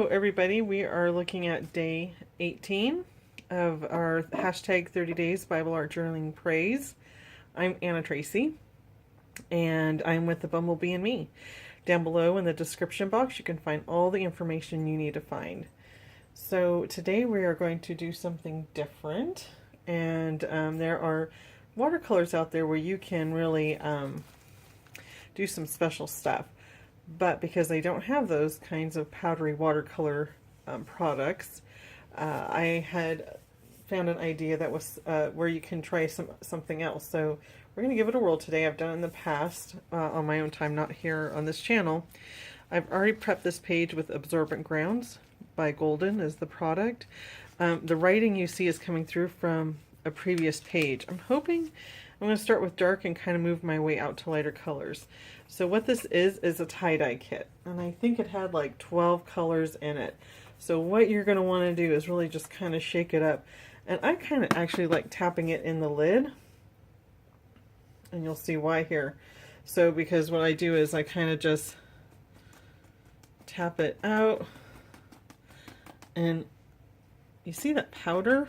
Hello everybody, we are looking at day 18 of our hashtag 30 days Bible Art Journaling Praise. I'm Anna Tracy and I'm with the Bumblebee and Me. Down below in the description box you can find all the information you need to find. So today we are going to do something different, and there are watercolors out there where you can really do some special stuff. But because I don't have those kinds of powdery watercolor products, I had found an idea that was where you can try something else. So we're going to give it a whirl today. I've done it in the past on my own time, not here on this channel. I've already prepped this page with Absorbent Grounds by Golden is the product. The writing you see is coming through from a previous page. I'm hoping I'm going to start with dark and kind of move my way out to lighter colors. So what this is a tie-dye kit, and I think it had like 12 colors in it. So what you're going to want to do is really just kind of shake it up, and I kind of actually like tapping it in the lid, and you'll see why here. So because what I do is I kind of just tap it out, and you see that powder?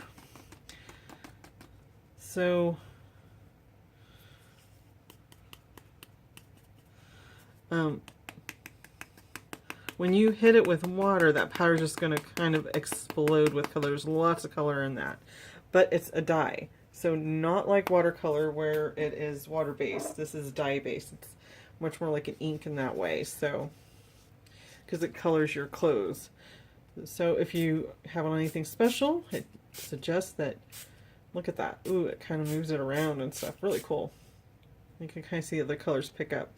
So when you hit it with water, that powder is just going to kind of explode with color. There's lots of color in that. But it's a dye. So not like watercolor where it is water-based. This is dye-based. It's much more like an ink in that way. So, because it colors your clothes. So if you have on anything special, I suggest that, look at that. Ooh, it kind of moves it around and stuff. Really cool. You can kind of see the colors pick up.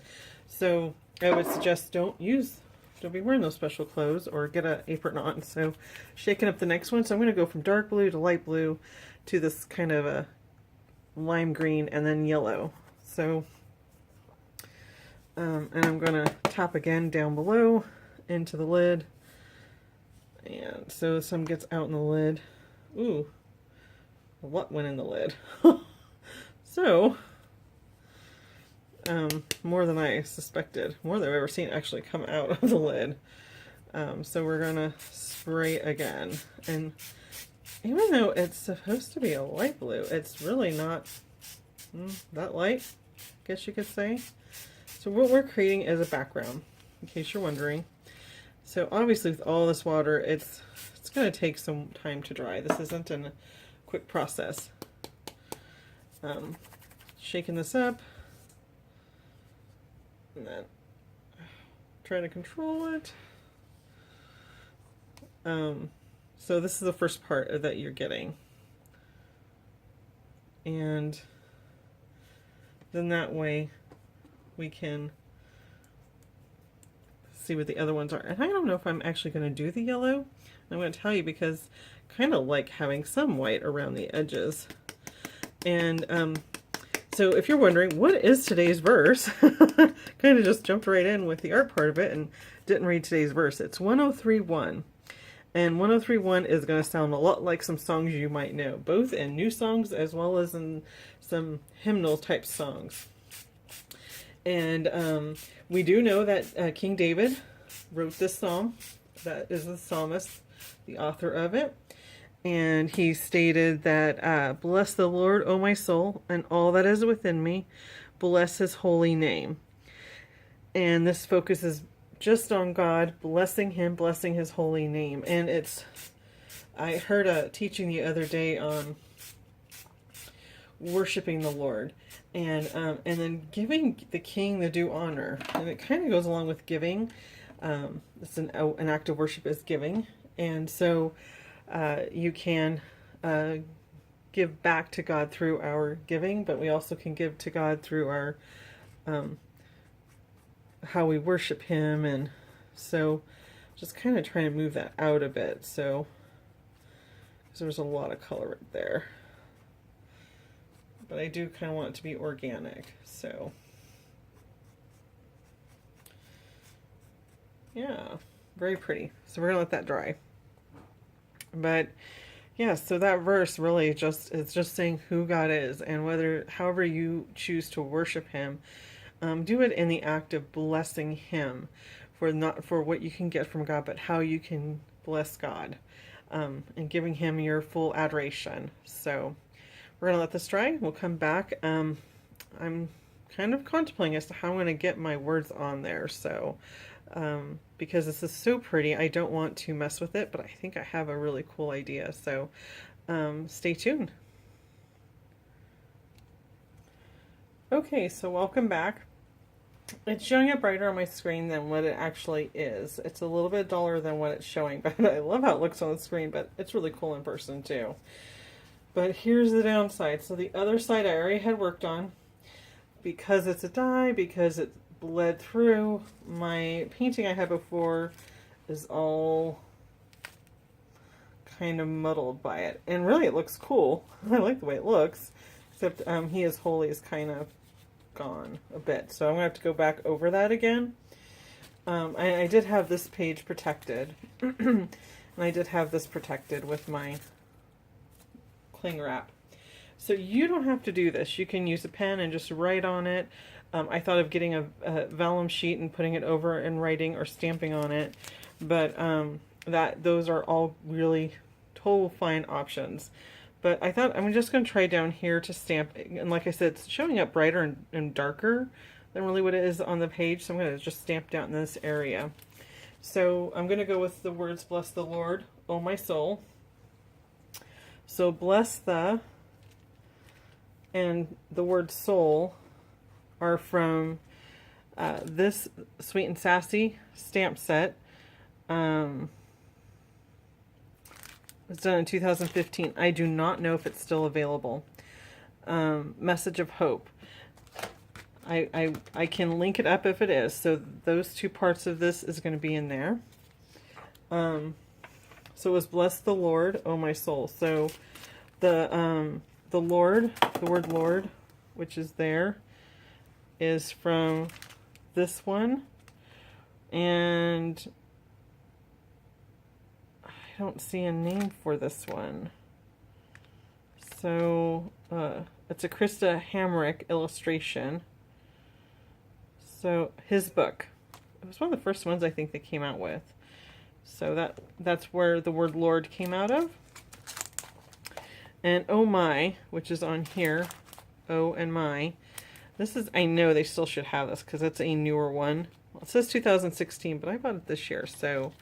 So I would suggest don't be wearing those special clothes or get an apron on. So shaking up the next one. So I'm going to go from dark blue to light blue to this kind of a lime green and then yellow. So, and I'm going to tap again down below into the lid. And so some gets out in the lid. Ooh, what went in the lid? So, more than I suspected, more than I've ever seen actually come out of the lid. So we're gonna spray again, and even though it's supposed to be a light blue, it's really not that light, I guess you could say. So what we're creating is a background, in case you're wondering. So obviously with all this water, it's gonna take some time to dry. This isn't a quick process. Shaking this up. And then try to control it. So this is the first part that you're getting. And then that way we can see what the other ones are. And I don't know if I'm actually going to do the yellow. I'm going to tell you because I kind of like having some white around the edges. And so if you're wondering, what is today's verse? Kind of just jumped right in with the art part of it and didn't read today's verse. It's 103:1. And 103:1 is going to sound a lot like some songs you might know, both in new songs as well as in some hymnal type songs. And we do know that King David wrote this psalm. That is the psalmist, the author of it. And he stated that, bless the Lord, O my soul, and all that is within me. Bless his holy name. And this focuses just on God, blessing him, blessing his holy name. And I heard a teaching the other day on worshiping the Lord. And then giving the king the due honor. And it kind of goes along with giving. It's an act of worship is giving. And so you can give back to God through our giving, but we also can give to God through our how we worship him. And so just kind of trying to move that out a bit. So because there's a lot of color right there, but I do kind of want it to be organic. So yeah, very pretty. So we're gonna let that dry. But yeah, so that verse really is just saying who God is, and however you choose to worship him, do it in the act of blessing him. not for what you can get from God, but how you can bless God, and giving Him your full adoration. So we're gonna let this dry. We'll come back. I'm kind of contemplating as to how I'm going to get my words on there. So, because this is so pretty, I don't want to mess with it, but I think I have a really cool idea. So, stay tuned. Okay, so welcome back. It's showing up brighter on my screen than what it actually is. It's a little bit duller than what it's showing, but I love how it looks on the screen, but it's really cool in person too. But here's the downside. So the other side I already had worked on. Because it's a dye, because it bled through, my painting I had before is all kind of muddled by it. And really it looks cool. I like the way it looks. Except He Is Holy is kind of gone a bit. So I'm going to have to go back over that again. I did have this page protected. And I did have this protected with my cling wrap. So you don't have to do this. You can use a pen and just write on it. I thought of getting a vellum sheet and putting it over and writing or stamping on it. But those are all really total fine options. But I thought I'm just going to try down here to stamp. And like I said, it's showing up brighter and darker than really what it is on the page. So I'm going to just stamp down in this area. So I'm going to go with the words, bless the Lord, O my soul. So bless the... and the word soul are from this Sweet and Sassy stamp set. It's done in 2015. I do not know if it's still available. Message of Hope. I can link it up if it is. So those two parts of this is going to be in there. So it was bless the Lord, O my soul. So the Lord, the word Lord, which is there, is from this one. And I don't see a name for this one. So it's a Krista Hamrick illustration. So his book. It was one of the first ones I think they came out with. So that's where the word Lord came out of. And oh my, which is on here, oh and my. This is, I know they still should have this because it's a newer one. Well, it says 2016, but I bought it this year. So,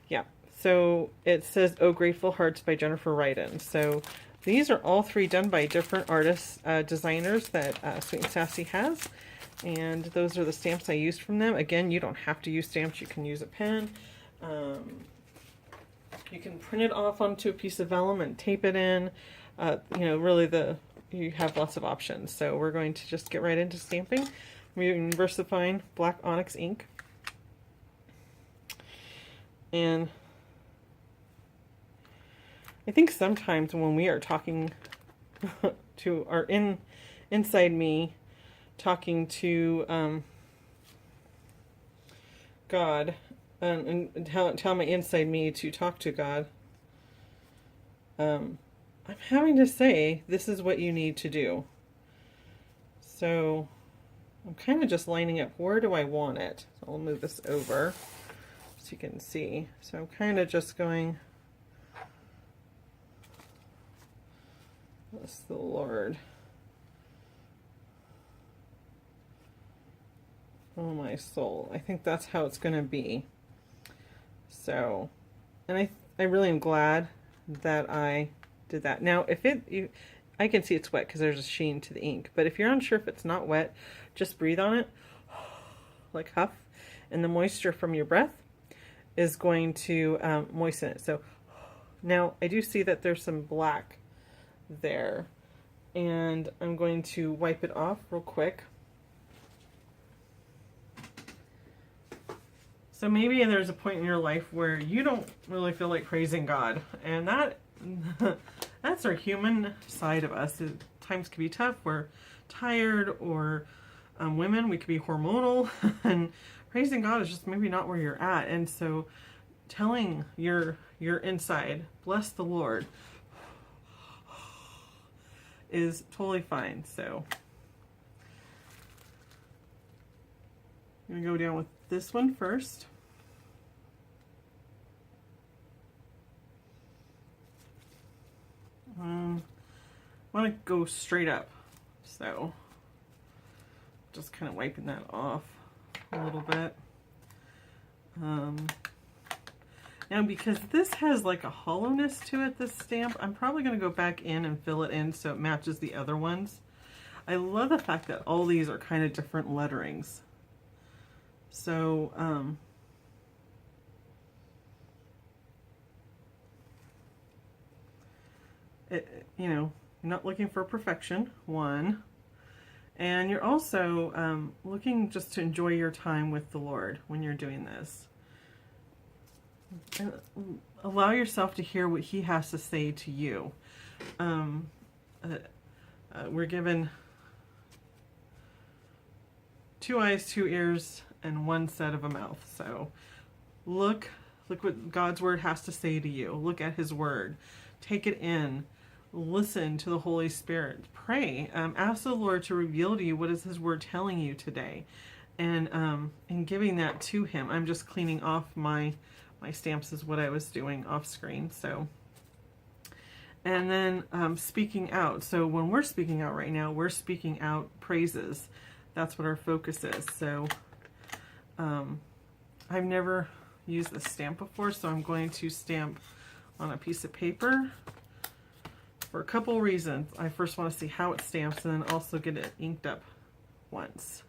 yeah. So it says Oh Grateful Hearts by Jennifer Ryden. So these are all three done by different artists, designers that Sweet and Sassy has. And those are the stamps I used from them. Again, you don't have to use stamps. You can use a pen. You can print it off onto a piece of vellum and tape it in. You know, really you have lots of options. So we're going to just get right into stamping. We're using VersaFine Black Onyx ink. And I think sometimes when we are talking to our inside me, talking to God, and tell my inside me to talk to God, I'm having to say, this is what you need to do. So I'm kind of just lining up, where do I want it? So I'll move this over so you can see. So I'm kind of just going, bless the Lord. Oh, my soul. I think that's how it's going to be. So, and I really am glad that I did that. Now, I can see it's wet because there's a sheen to the ink. But if you're unsure if it's not wet, just breathe on it, like huff, and the moisture from your breath is going to moisten it. So, now I do see that there's some black there, and I'm going to wipe it off real quick. So maybe there's a point in your life where you don't really feel like praising God, and that's our human side of us. Times can be tough. We're tired, or women, we could be hormonal, and praising God is just maybe not where you're at. And so telling your inside, bless the Lord, is totally fine. So I'm going to go down with this one first. I want to go straight up, so just kind of wiping that off a little bit. Now, because this has like a hollowness to it, this stamp, I'm probably going to go back in and fill it in so it matches the other ones. I love the fact that all these are kind of different letterings. So, you know, you're not looking for perfection, one. And you're also looking just to enjoy your time with the Lord when you're doing this. And allow yourself to hear what He has to say to you. We're given 2 eyes, 2 ears, and 1 set of a mouth. So look what God's Word has to say to you. Look at His Word. Take it in. Listen to the Holy Spirit. Pray. Ask the Lord to reveal to you what is His Word telling you today. And giving that to Him. I'm just cleaning off my stamps is what I was doing off screen. So, and then speaking out. So when we're speaking out right now, we're speaking out praises. That's what our focus is. So I've never used this stamp before, so I'm going to stamp on a piece of paper for a couple reasons. I first want to see how it stamps and then also get it inked up once.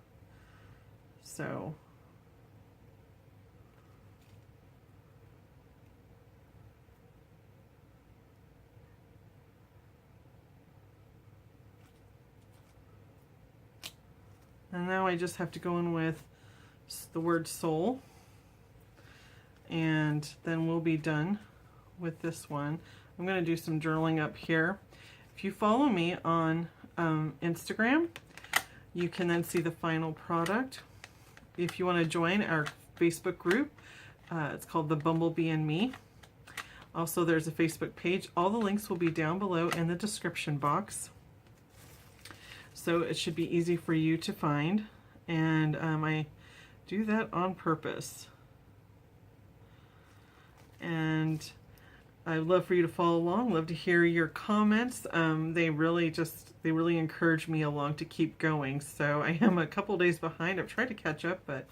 So and now I just have to go in with the word soul, and then we'll be done with this one. I'm going to do some journaling up here. If you follow me on Instagram, you can then see the final product. If you want to join our Facebook group, it's called The Bumblebee and Me. Also, there's a Facebook page. All the links will be down below in the description box. So it should be easy for you to find. And I do that on purpose. And I'd love for you to follow along. Love to hear your comments. They really encourage me along to keep going. So I am a couple days behind. I've tried to catch up, but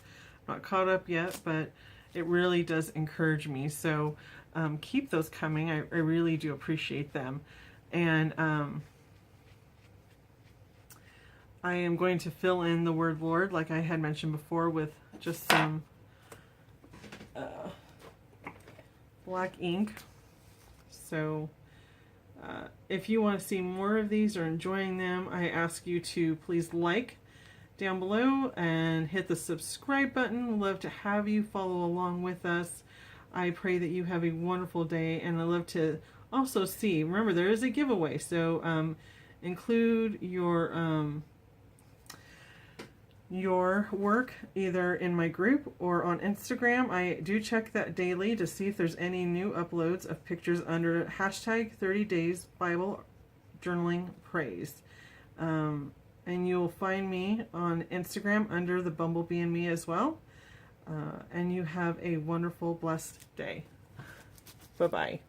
not caught up yet. But it really does encourage me. So keep those coming. I really do appreciate them. And I am going to fill in the word Lord, like I had mentioned before, with just some black ink. So if you want to see more of these or enjoying them, I ask you to please like down below and hit the subscribe button. Love to have you follow along with us. I pray that you have a wonderful day, and I love to also see, remember there is a giveaway, so include your work either in my group or on Instagram. I do check that daily to see if there's any new uploads of pictures under hashtag 30 days Bible journaling praise. And you'll find me on Instagram under the Bumblebee and Me as well. And you have a wonderful, blessed day. Bye-bye.